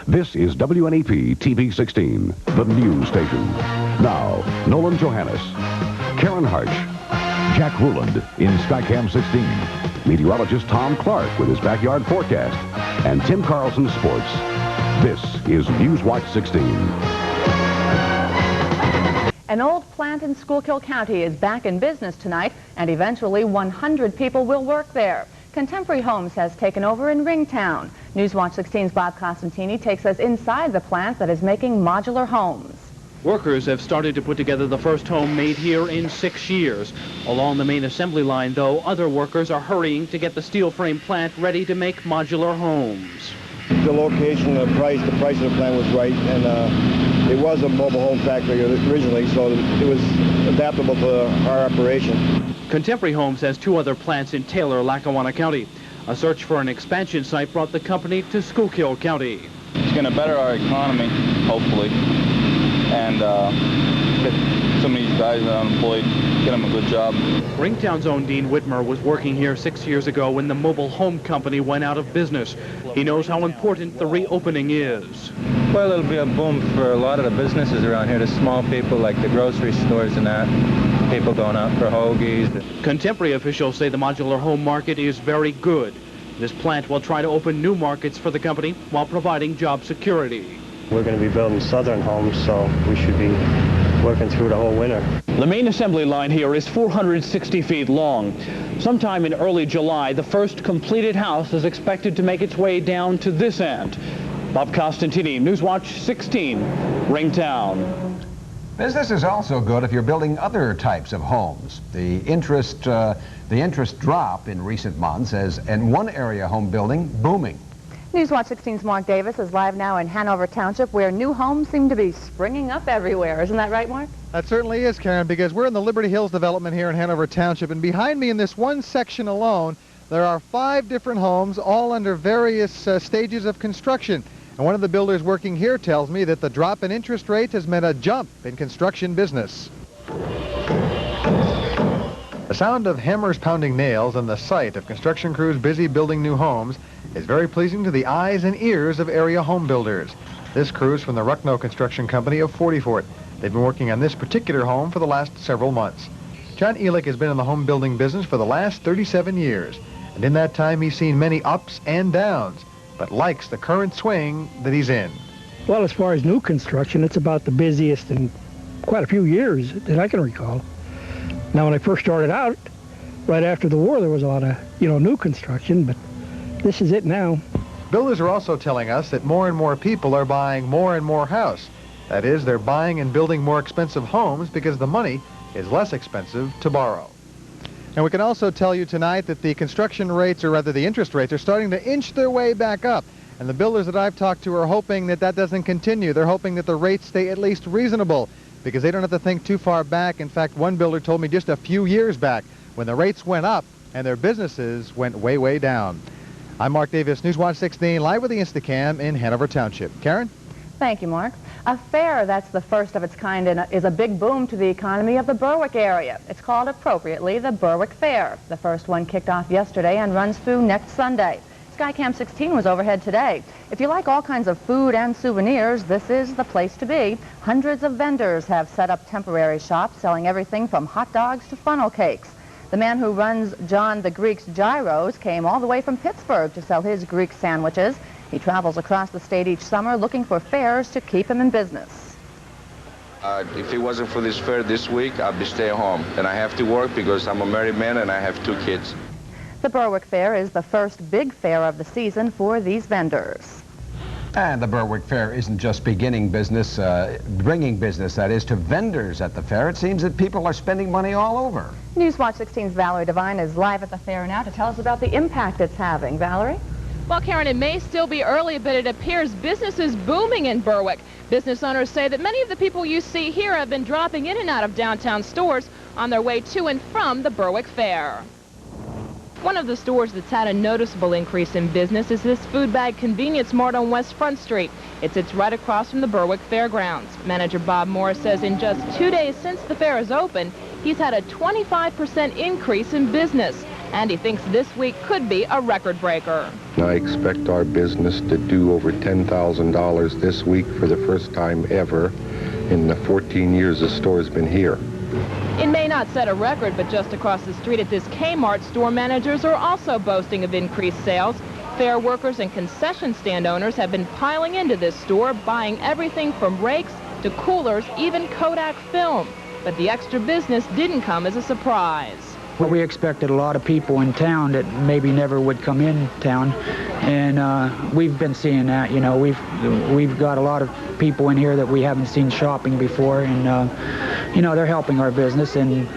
This is WNEP TV 16, the news station. Now, Nolan Johannes, Karen Harch, Jack Ruland in Skycam 16, meteorologist Tom Clark with his backyard forecast, and Tim Carlson Sports. This is Newswatch 16. An old plant in Schuylkill County is back in business tonight, and eventually 100 people will work there. Contemporary Homes has taken over in Ringtown. Newswatch 16's Bob Costantini takes us inside the plant that is making modular homes. Workers have started to put together the first home made here in 6 years. Along the main assembly line, though, other workers are hurrying to get the steel frame plant ready to make modular homes. The location, the price of the plant was right, and it was a mobile home factory originally, so it was adaptable to our operation. Contemporary Homes has 2 other plants in Taylor, Lackawanna County. A search for an expansion site brought the company to Schuylkill County. It's going to better our economy, hopefully, and get some of these guys unemployed, get them a good job. Ringtown's own Dean Whitmer was working here 6 years ago when the mobile home company went out of business. He knows how important the reopening is. Well, it'll be a boom for a lot of the businesses around here, the small people like the grocery stores and that. People going out for hoagies. Contemporary officials say the modular home market is very good. This plant will try to open new markets for the company while providing job security. We're going to be building southern homes, so we should be working through the whole winter. The main assembly line here is 460 feet long. Sometime in early July, the first completed house is expected to make its way down to this end. Bob Costantini, Newswatch 16, Ringtown. Business is also good if you're building other types of homes. The interest drop in recent months has, in one area, home building booming. Newswatch 16's Mark Davis is live now in Hanover Township, where new homes seem to be springing up everywhere. Isn't that right, Mark? That certainly is, Karen, because we're in the Liberty Hills development here in Hanover Township, and behind me in this one section alone, there are 5 different homes, all under various stages of construction. And one of the builders working here tells me that the drop in interest rates has meant a jump in construction business. The sound of hammers pounding nails and the sight of construction crews busy building new homes is very pleasing to the eyes and ears of area home builders. This crew is from the Ruckno Construction Company of Fortyfort. They've been working on this particular home for the last several months. John Elick has been in the home building business for the last 37 years, and in that time he's seen many ups and downs, but likes the current swing that he's in. Well, as far as new construction, it's about the busiest in quite a few years that I can recall. Now, when I first started out, right after the war, there was a lot of, new construction, but this is it now. Builders are also telling us that more and more people are buying more and more house. That is, they're buying and building more expensive homes because the money is less expensive to borrow. And we can also tell you tonight that the construction rates, or rather the interest rates, are starting to inch their way back up. And the builders that I've talked to are hoping that that doesn't continue. They're hoping that the rates stay at least reasonable because they don't have to think too far back. In fact, one builder told me just a few years back when the rates went up and their businesses went way, way down. I'm Mark Davis, Newswatch 16, live with the Instacam in Hanover Township. Karen? Thank you, Mark. A fair that's the first of its kind is a big boom to the economy of the Berwick area. It's called appropriately the Berwick Fair. The first one kicked off yesterday and runs through next Sunday. Skycam 16 was overhead today. If you like all kinds of food and souvenirs, this is the place to be. Hundreds of vendors have set up temporary shops selling everything from hot dogs to funnel cakes. The man who runs John the Greek's Gyros came all the way from Pittsburgh to sell his Greek sandwiches. He travels across the state each summer looking for fairs to keep him in business. If it wasn't for this fair this week, I'd be staying home. And I have to work because I'm a married man and I have 2 kids. The Berwick Fair is the first big fair of the season for these vendors. And the Berwick Fair isn't just bringing business, that is, to vendors at the fair. It seems that people are spending money all over. Newswatch 16's Valerie Devine is live at the fair now to tell us about the impact it's having. Valerie? Well, Karen, it may still be early, but it appears business is booming in Berwick. Business owners say that many of the people you see here have been dropping in and out of downtown stores on their way to and from the Berwick Fair. One of the stores that's had a noticeable increase in business is this food bag convenience mart on West Front Street. It sits right across from the Berwick Fairgrounds. Manager Bob Morris says in just 2 days since the fair is open, he's had a 25% increase in business. and he thinks this week could be a record breaker. I expect our business to do over $10,000 this week for the first time ever in the 14 years the store's been here. It may not set a record, but just across the street at this Kmart, store managers are also boasting of increased sales. Fair workers and concession stand owners have been piling into this store, buying everything from rakes to coolers, even Kodak film. But the extra business didn't come as a surprise. Well, we expected a lot of people in town that maybe never would come in town, and we've been seeing that. You know, we've got a lot of people in here that we haven't seen shopping before, and you know, they're helping our business, and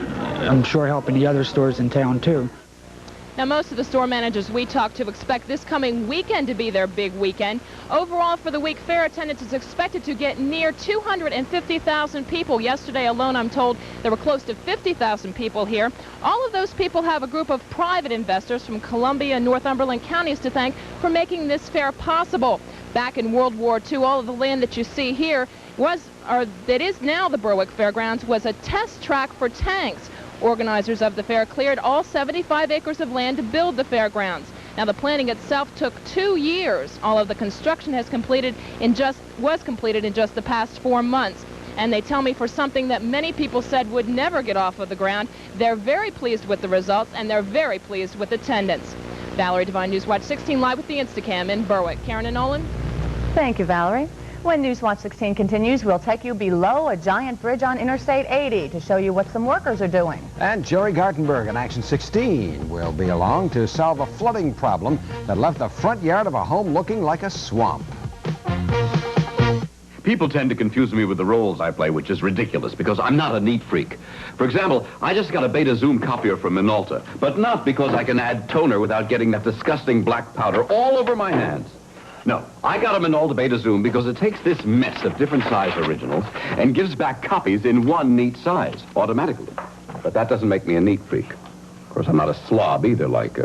I'm sure helping the other stores in town too. Now, most of the store managers we talked to expect this coming weekend to be their big weekend. Overall, for the week, fair attendance is expected to get near 250,000 people. Yesterday alone, I'm told there were close to 50,000 people here. All of those people have a group of private investors from Columbia and Northumberland counties to thank for making this fair possible. Back in World War II, all of the land that you see here that is now the Berwick Fairgrounds was a test track for tanks. Organizers of the fair cleared all 75 acres of land to build the fairgrounds. Now, the planning itself took 2 years. All of the construction was completed in just the past 4 months. And they tell me for something that many people said would never get off of the ground, they're very pleased with the results, and they're very pleased with attendance. Valerie Devine, Newswatch 16, live with the Instacam in Berwick. Karen and Nolan? Thank you, Valerie. When Newswatch 16 continues, we'll take you below a giant bridge on Interstate 80 to show you what some workers are doing. And Jerry Gartenberg in Action 16 will be along to solve a flooding problem that left the front yard of a home looking like a swamp. People tend to confuse me with the roles I play, which is ridiculous because I'm not a neat freak. For example, I just got a Beta Zoom copier from Minolta, but not because I can add toner without getting that disgusting black powder all over my hands. No, I got a Minolta Beta Zoom because it takes this mess of different size originals and gives back copies in one neat size, automatically. But that doesn't make me a neat freak. Of course, I'm not a slob either, like,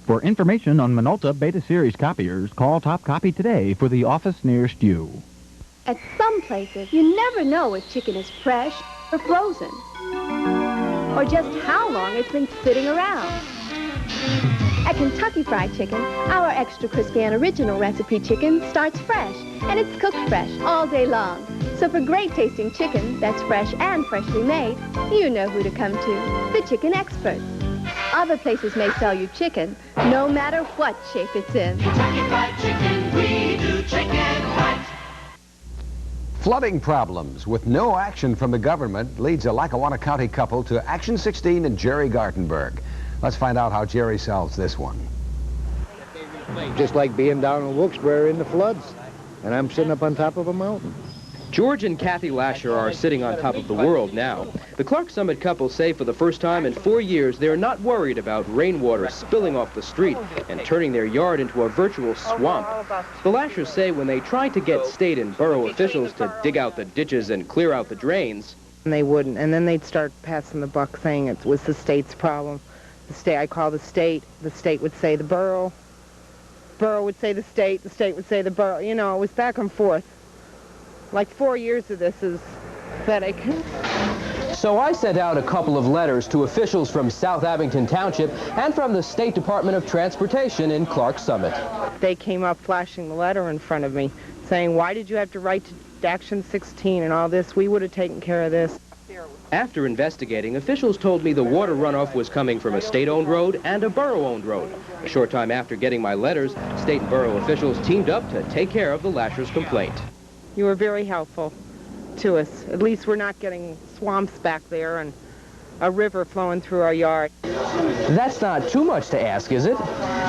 For information on Minolta Beta Series copiers, call Top Copy today for the office nearest you. At some places, you never know if chicken is fresh or frozen, or just how long it's been sitting around. At Kentucky Fried Chicken, our extra crispy and original recipe chicken starts fresh, and it's cooked fresh all day long. So for great tasting chicken that's fresh and freshly made, you know who to come to, the chicken experts. Other places may sell you chicken, no matter what shape it's in. Kentucky Fried Chicken, we do chicken right. Flooding problems with no action from the government leads a Lackawanna County couple to Action 16 and Jerry Gartenberg. Let's find out how Jerry solves this one. Just like being down in Wilkes-Barre in the floods, and I'm sitting up on top of a mountain. George and Kathy Lasher are sitting on top of the world now. The Clark Summit couple say for the first time in 4 years they're not worried about rainwater spilling off the street and turning their yard into a virtual swamp. The Lashers say when they tried to get state and borough officials to dig out the ditches and clear out the drains, and they wouldn't, and then they'd start passing the buck saying it was the state's problem. The state, I call the state would say the borough would say the state would say the borough. You know, it was back and forth. Like 4 years of this is pathetic. So I sent out a couple of letters to officials from South Abington Township and from the State Department of Transportation in Clark Summit. They came up flashing the letter in front of me saying, why did you have to write to Action 16 and all this? We would have taken care of this. After investigating, officials told me the water runoff was coming from a state-owned road and a borough-owned road. A short time after getting my letters, state and borough officials teamed up to take care of the Lashers' complaint. You were very helpful to us. At least we're not getting swamps back there and a river flowing through our yard. That's not too much to ask, is it?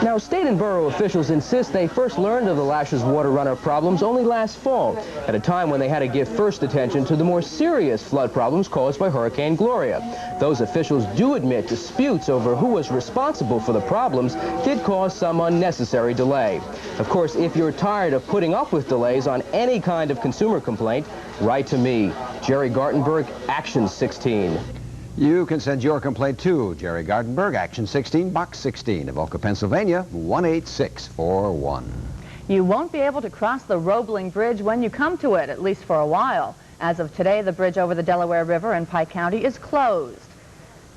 Now, state and borough officials insist they first learned of the Lashers' water runoff problems only last fall, at a time when they had to give first attention to the more serious flood problems caused by Hurricane Gloria. Those officials do admit disputes over who was responsible for the problems did cause some unnecessary delay. Of course, if you're tired of putting up with delays on any kind of consumer complaint, write to me, Jerry Gartenberg, Action 16. You can send your complaint to Jerry Gartenberg, Action 16, Box 16, Avoca, Pennsylvania, 18641. You won't be able to cross the Roebling Bridge when you come to it, at least for a while. As of today, the bridge over the Delaware River in Pike County is closed.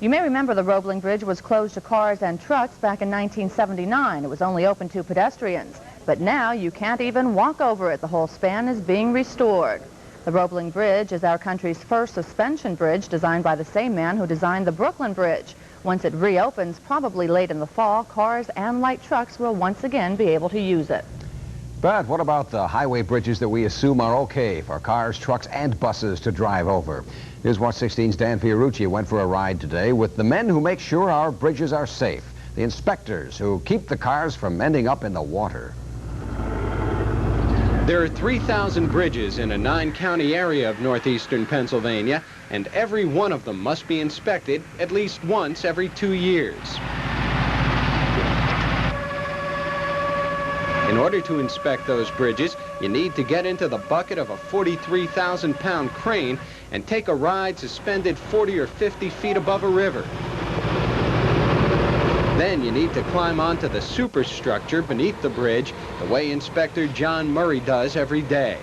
You may remember the Roebling Bridge was closed to cars and trucks back in 1979. It was only open to pedestrians. But now you can't even walk over it. The whole span is being restored. The Roebling Bridge is our country's first suspension bridge, designed by the same man who designed the Brooklyn Bridge. Once it reopens, probably late in the fall, cars and light trucks will once again be able to use it. But what about the highway bridges that we assume are okay for cars, trucks, and buses to drive over? Newswatch 16's Dan Fiorucci went for a ride today with the men who make sure our bridges are safe, the inspectors who keep the cars from ending up in the water. There are 3,000 bridges in a 9-county area of northeastern Pennsylvania, and every one of them must be inspected at least once every 2 years. In order to inspect those bridges, you need to get into the bucket of a 43,000-pound crane and take a ride suspended 40 or 50 feet above a river. Then you need to climb onto the superstructure beneath the bridge the way Inspector John Murray does every day.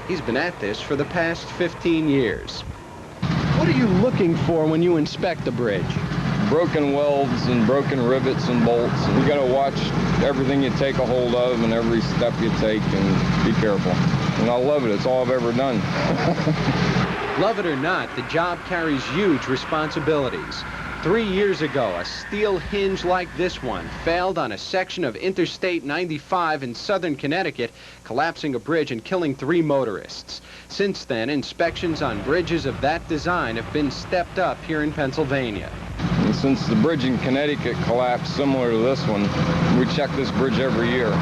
He's been at this for the past 15 years. What are you looking for when you inspect a bridge? Broken welds and broken rivets and bolts. And you got to watch everything you take a hold of and every step you take and be careful. And I love it. It's all I've ever done. Love it or not, the job carries huge responsibilities. 3 years ago, a steel hinge like this one failed on a section of Interstate 95 in southern Connecticut, collapsing a bridge and killing 3 motorists. Since then, inspections on bridges of that design have been stepped up here in Pennsylvania. And since the bridge in Connecticut collapsed similar to this one, we check this bridge every year.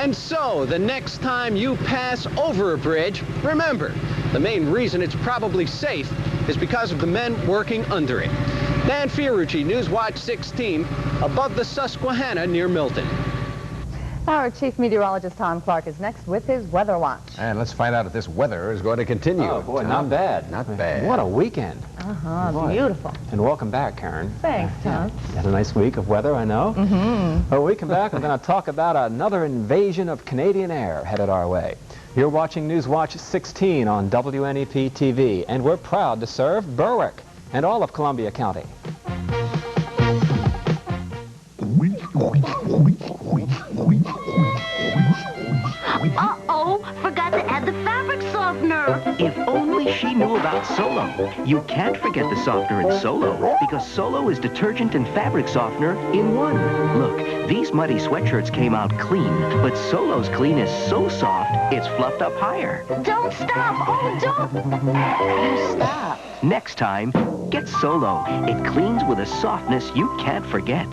And so, the next time you pass over a bridge, remember, the main reason it's probably safe is because of the men working under it. Dan Fiorucci, Newswatch 16, above the Susquehanna near Milton. Our chief meteorologist, Tom Clark, is next with his weather watch. And let's find out if this weather is going to continue. Oh, boy, Tom, not bad. Not bad. What a weekend. Uh-huh, beautiful. And welcome back, Karen. Thanks, Tom. Had a nice week of weather, I know. Mm-hmm. Well, we come back, we're going to talk about another invasion of Canadian air headed our way. You're watching Newswatch 16 on WNEP TV, and we're proud to serve Berwick and all of Columbia County. Uh-oh, forgot to add the fabric softener. If only she knew about Solo. You can't forget the softener in Solo, because Solo is detergent and fabric softener in one. Look, these muddy sweatshirts came out clean, but Solo's clean is so soft, it's fluffed up higher. Don't stop. Oh, don't. Stop. Next time, get Solo. It cleans with a softness you can't forget.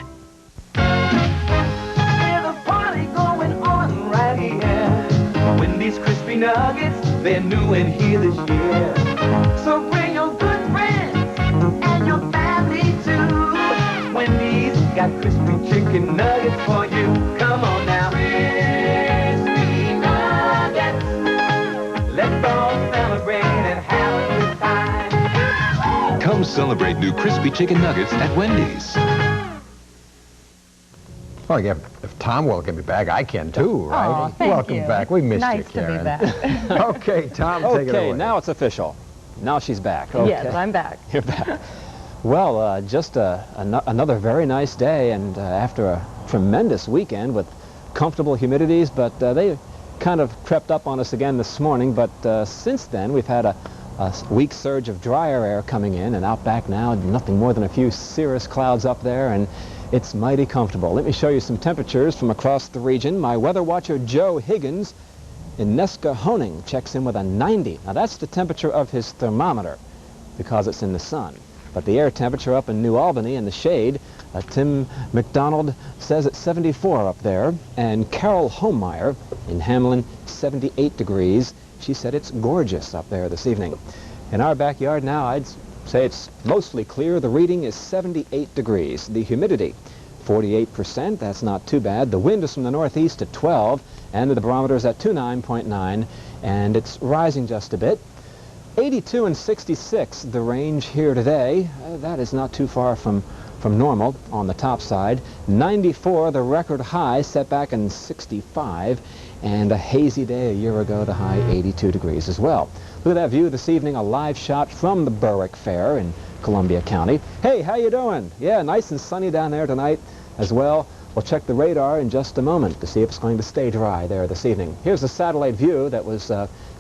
There's a party going on right here. Wendy's crispy nuggets, they're new and here this year. So bring your good friends and your family too. Wendy's got crispy chicken nuggets for you. Come on now. Crispy nuggets. Let's all celebrate and have a good time. Come celebrate new crispy chicken nuggets at Wendy's. Well, yeah, if Tom welcomed me back, I can too, right? Oh, thank Welcome you. back. We missed nice you, Karen. Nice to be back. Okay, Tom, take it away. Okay, now it's official. Now she's back. Okay. Yes, I'm back. You're back. Well, just another very nice day, and after a tremendous weekend with comfortable humidities, but they kind of crept up on us again this morning. But since then, we've had a weak surge of drier air coming in, and out back now, nothing more than a few cirrus clouds up there, and it's mighty comfortable. Let me show you some temperatures from across the region. My weather watcher, Joe Higgins, in Nesquehoning, checks in with a 90. Now, that's the temperature of his thermometer because it's in the sun. But the air temperature up in New Albany in the shade, Tim McDonald says it's 74 up there. And Carol Homemeyer in Hamlin, 78 degrees. She said it's gorgeous up there this evening. In our backyard now, I'd say it's mostly clear. The reading is 78 degrees. The humidity, 48%. That's not too bad. The wind is from the northeast at 12, and the barometer's at 29.9, and it's rising just a bit. 82 and 66, the range here today. That is not too far from normal on the top side. 94, the record high, set back in 65, and a hazy day a year ago, the high 82 degrees as well. Look at that view this evening, a live shot from the Berwick Fair in Columbia County. Hey, how you doing? Yeah, nice and sunny down there tonight as well. We'll check the radar in just a moment to see if it's going to stay dry there this evening. Here's a satellite view that was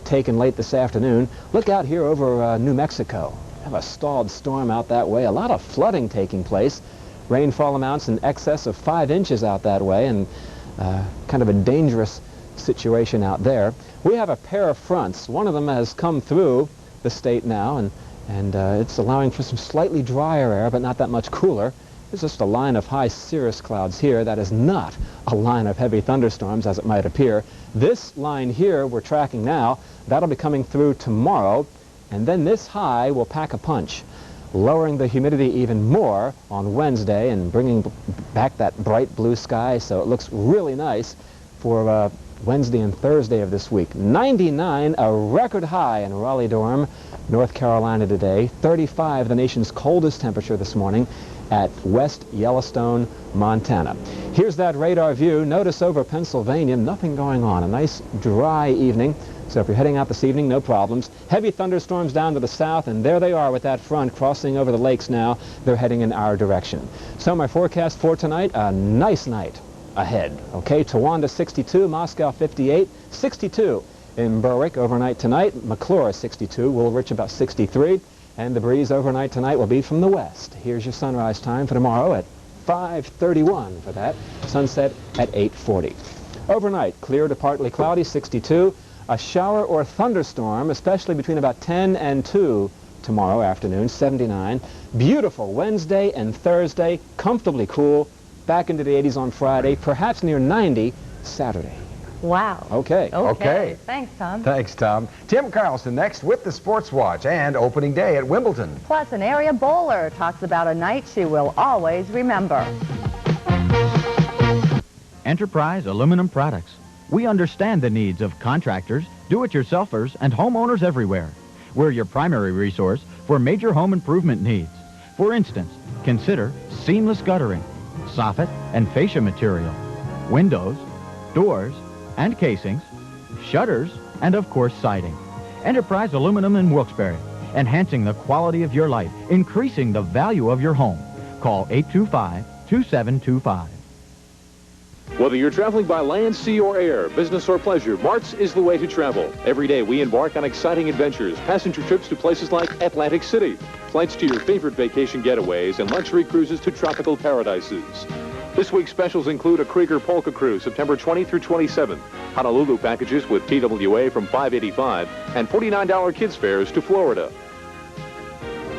taken late this afternoon. Look out here over New Mexico. Have a stalled storm out that way. A lot of flooding taking place. Rainfall amounts in excess of 5 inches out that way, and kind of a dangerous situation out there. We have a pair of fronts. One of them has come through the state now, and it's allowing for some slightly drier air, but not that much cooler. There's just a line of high cirrus clouds here. That is not a line of heavy thunderstorms, as it might appear. This line here we're tracking now, that'll be coming through tomorrow, and then this high will pack a punch, lowering the humidity even more on Wednesday and bringing back that bright blue sky, so it looks really nice for Wednesday and Thursday of this week. 99, a record high in Raleigh-Durham, North Carolina today. 35, the nation's coldest temperature this morning at West Yellowstone, Montana. Here's that radar view. Notice over Pennsylvania, nothing going on. A nice dry evening. So if you're heading out this evening, no problems. Heavy thunderstorms down to the south, and there they are with that front crossing over the lakes now. They're heading in our direction. So my forecast for tonight, a nice night ahead. Okay, Towanda 62, Moscow 58, 62 in Berwick overnight tonight. McClure 62, will reach about 63. And the breeze overnight tonight will be from the west. Here's your sunrise time for tomorrow at 5:31 for that. Sunset at 8:40. Overnight, clear to partly cloudy, 62. A shower or thunderstorm, especially between about 10 and 2 tomorrow afternoon, 79. Beautiful Wednesday and Thursday, comfortably cool. Back into the 80s on Friday, perhaps near 90 Saturday. Wow. Okay. Okay. Thanks, Tom. Thanks, Tom. Tim Carlson next with the Sports Watch and opening day at Wimbledon. Plus, an area bowler talks about a night she will always remember. Enterprise Aluminum Products. We understand the needs of contractors, do-it-yourselfers, and homeowners everywhere. We're your primary resource for major home improvement needs. For instance, consider seamless guttering, soffit and fascia material, windows, doors, and casings, shutters, and of course siding. Enterprise Aluminum in Wilkes-Barre, enhancing the quality of your life, increasing the value of your home. Call 825-2725. Whether you're traveling by land, sea, or air, business or pleasure, Martz is the way to travel. Every day we embark on exciting adventures, passenger trips to places like Atlantic City, flights to your favorite vacation getaways, and luxury cruises to tropical paradises. This week's specials include a Krieger Polka Cruise, September 20 through 27, Honolulu packages with TWA from $585, and $49 kids fares to Florida.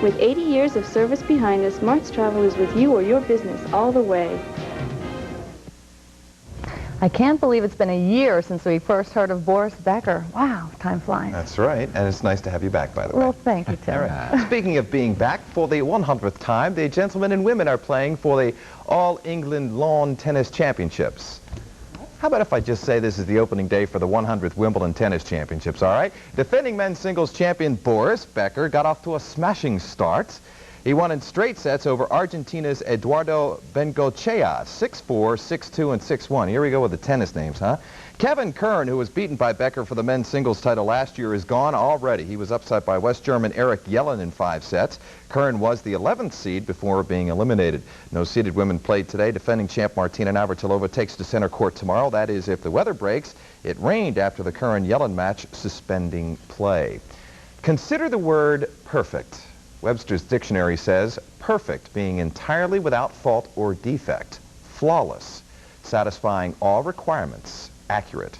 With 80 years of service behind us, Martz Travel is with you or your business all the way. I can't believe it's been a year since we first heard of Boris Becker. Wow, time flies. That's right, and it's nice to have you back, by the way. Well, thank you, Tim. Speaking of being back, for the 100th time, the gentlemen and women are playing for the All-England Lawn Tennis Championships. How about if I just say this is the opening day for the 100th Wimbledon Tennis Championships, all right? Defending men's singles champion Boris Becker got off to a smashing start. He won in straight sets over Argentina's Eduardo Bengochea, 6-4, 6-2, and 6-1. Here we go with the tennis names, huh? Kevin Kern, who was beaten by Becker for the men's singles title last year, is gone already. He was upset by West German Eric Yellen in 5 sets. Kern was the 11th seed before being eliminated. No seeded women played today. Defending champ Martina Navratilova takes to center court tomorrow. That is, if the weather breaks. It rained after the Kern-Yellen match, suspending play. Consider the word perfect. Webster's dictionary says perfect, being entirely without fault or defect, flawless, satisfying all requirements, accurate.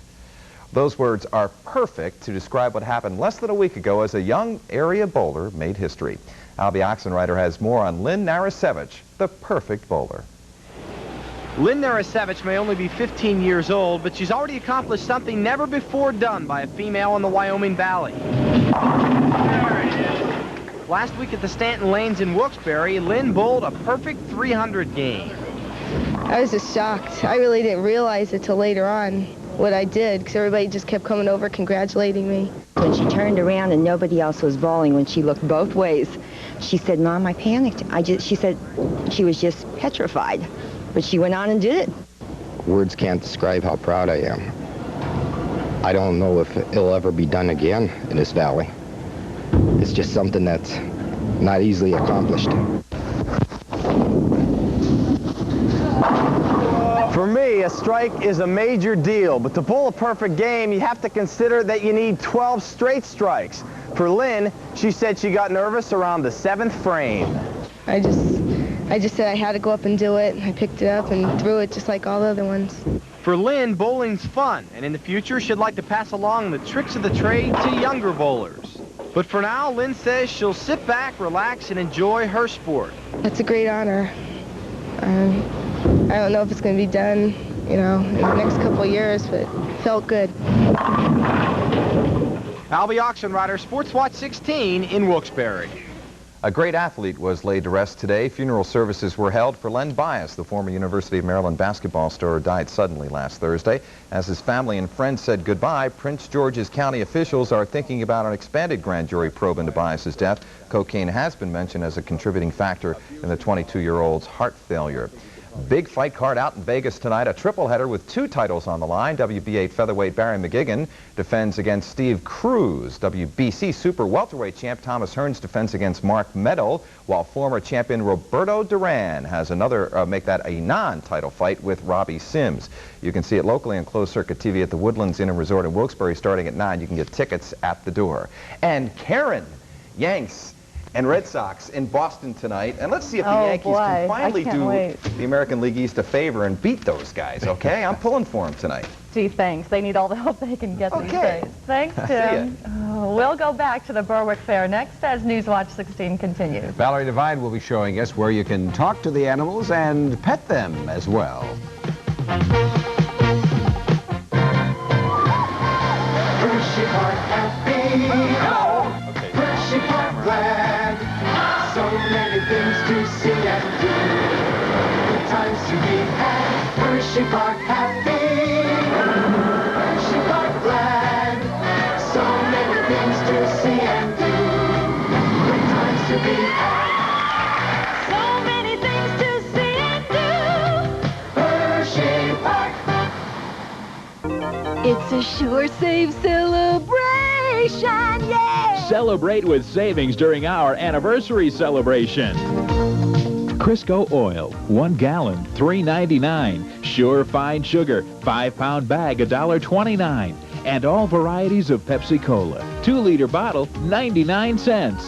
Those words are perfect to describe what happened less than a week ago as a young area bowler made history. Albie Oxenreiter has more on Lynn Narasevich, the perfect bowler. Lynn Narasevich may only be 15 years old, but she's already accomplished something never before done by a female in the Wyoming Valley. Last week at the Stanton Lanes in Wilkes-Barre, Lynn bowled a perfect 300 game. I was just shocked. I really didn't realize it till later on what I did, because everybody just kept coming over congratulating me. When she turned around and nobody else was bowling, when she looked both ways, she said, "Mom, I panicked." She said she was just petrified, but she went on and did it. Words can't describe how proud I am. I don't know if it'll ever be done again in this valley. It's just something that's not easily accomplished. For me, a strike is a major deal, but to pull a perfect game, you have to consider that you need 12 straight strikes. For Lynn, she said she got nervous around the 7th frame. I just said I had to go up and do it. I picked it up and threw it just like all the other ones. For Lynn, bowling's fun, and in the future, she'd like to pass along the tricks of the trade to younger bowlers. But for now, Lynn says she'll sit back, relax, and enjoy her sport. That's a great honor. I don't know if it's going to be done, you know, in the next couple of years, but it felt good. Albie Oxenrider, Sports Watch 16 in Wilkes-Barre. A great athlete was laid to rest today. Funeral services were held for Len Bias, the former University of Maryland basketball star who died suddenly last Thursday. As his family and friends said goodbye, Prince George's County officials are thinking about an expanded grand jury probe into Bias's death. Cocaine has been mentioned as a contributing factor in the 22-year-old's heart failure. Big fight card out in Vegas tonight, a triple header with 2 titles on the line. WBA featherweight Barry McGuigan defends against Steve Cruz. WBC super welterweight champ Thomas Hearns defends against Mark Meadow, while former champion Roberto Duran has another, make that a non-title fight with Robbie Sims. You can see it locally on closed circuit TV at the Woodlands Inn and Resort in Wilkes-Barre starting at 9. You can get tickets at the door. And Karen, Yanks and Red Sox in Boston tonight, and let's see if the Yankees can finally do the American League East a favor and beat those guys, okay? I'm pulling for them tonight. Gee, thanks. They need all the help they can get these days. Thanks, Tim. We'll go back to the Berwick Fair next as Newswatch 16 continues. Valerie Devine will be showing us where you can talk to the animals and pet them as well. Hershey Park happy, Hershey Park glad, so many things to see and do, good times to be had. Hershey Park happy, Hershey Park glad, so many things to see and do, good times to be had. So many things to see and do, Hershey Park. It's a Sure Save celebration, yeah! Celebrate with savings during our anniversary celebration. Crisco oil, 1 gallon, $3.99. Sure Fine Sugar, 5-pound bag, $1.29. And all varieties of Pepsi Cola, 2-liter bottle, 99 cents.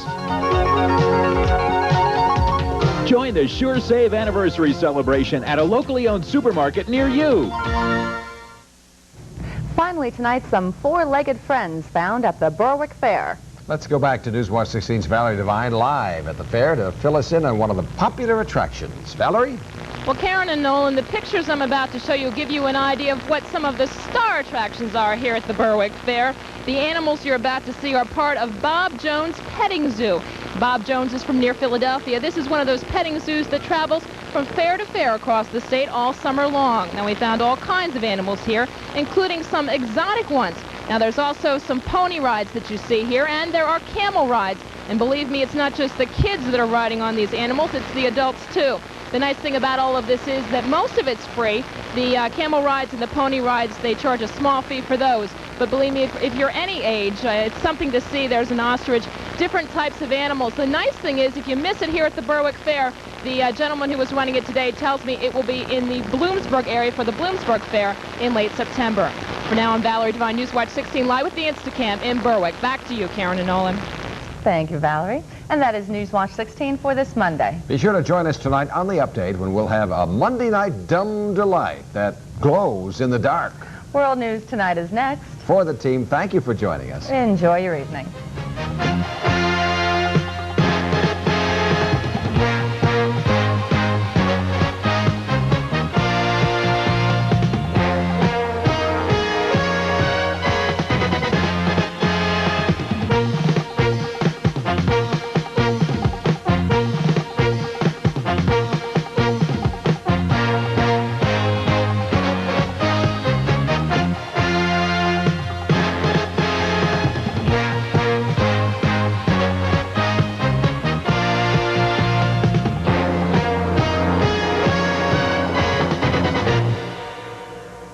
Join the Sure Save anniversary celebration at a locally owned supermarket near you. Finally tonight, some 4-legged friends found at the Berwick Fair. Let's go back to Newswatch 16's Valerie Devine live at the fair to fill us in on one of the popular attractions. Valerie? Well, Karen and Nolan, the pictures I'm about to show you give you an idea of what some of the star attractions are here at the Berwick Fair. The animals you're about to see are part of Bob Jones Petting Zoo. Bob Jones is from near Philadelphia. This is one of those petting zoos that travels from fair to fair across the state all summer long. Now, we found all kinds of animals here, including some exotic ones. Now, there's also some pony rides that you see here, and there are camel rides. And believe me, it's not just the kids that are riding on these animals, it's the adults, too. The nice thing about all of this is that most of it's free. The camel rides and the pony rides, they charge a small fee for those. But believe me, if you're any age, it's something to see. There's an ostrich, different types of animals. The nice thing is, if you miss it here at the Berwick Fair, the gentleman who was running it today tells me it will be in the Bloomsburg area for the Bloomsburg Fair in late September. For now, I'm Valerie Devine, Newswatch 16, live with the Instacamp in Berwick. Back to you, Karen and Nolan. Thank you, Valerie. And that is Newswatch 16 for this Monday. Be sure to join us tonight on the update when we'll have a Monday night dumb delight that glows in the dark. World News Tonight is next. For the team, thank you for joining us. Enjoy your evening.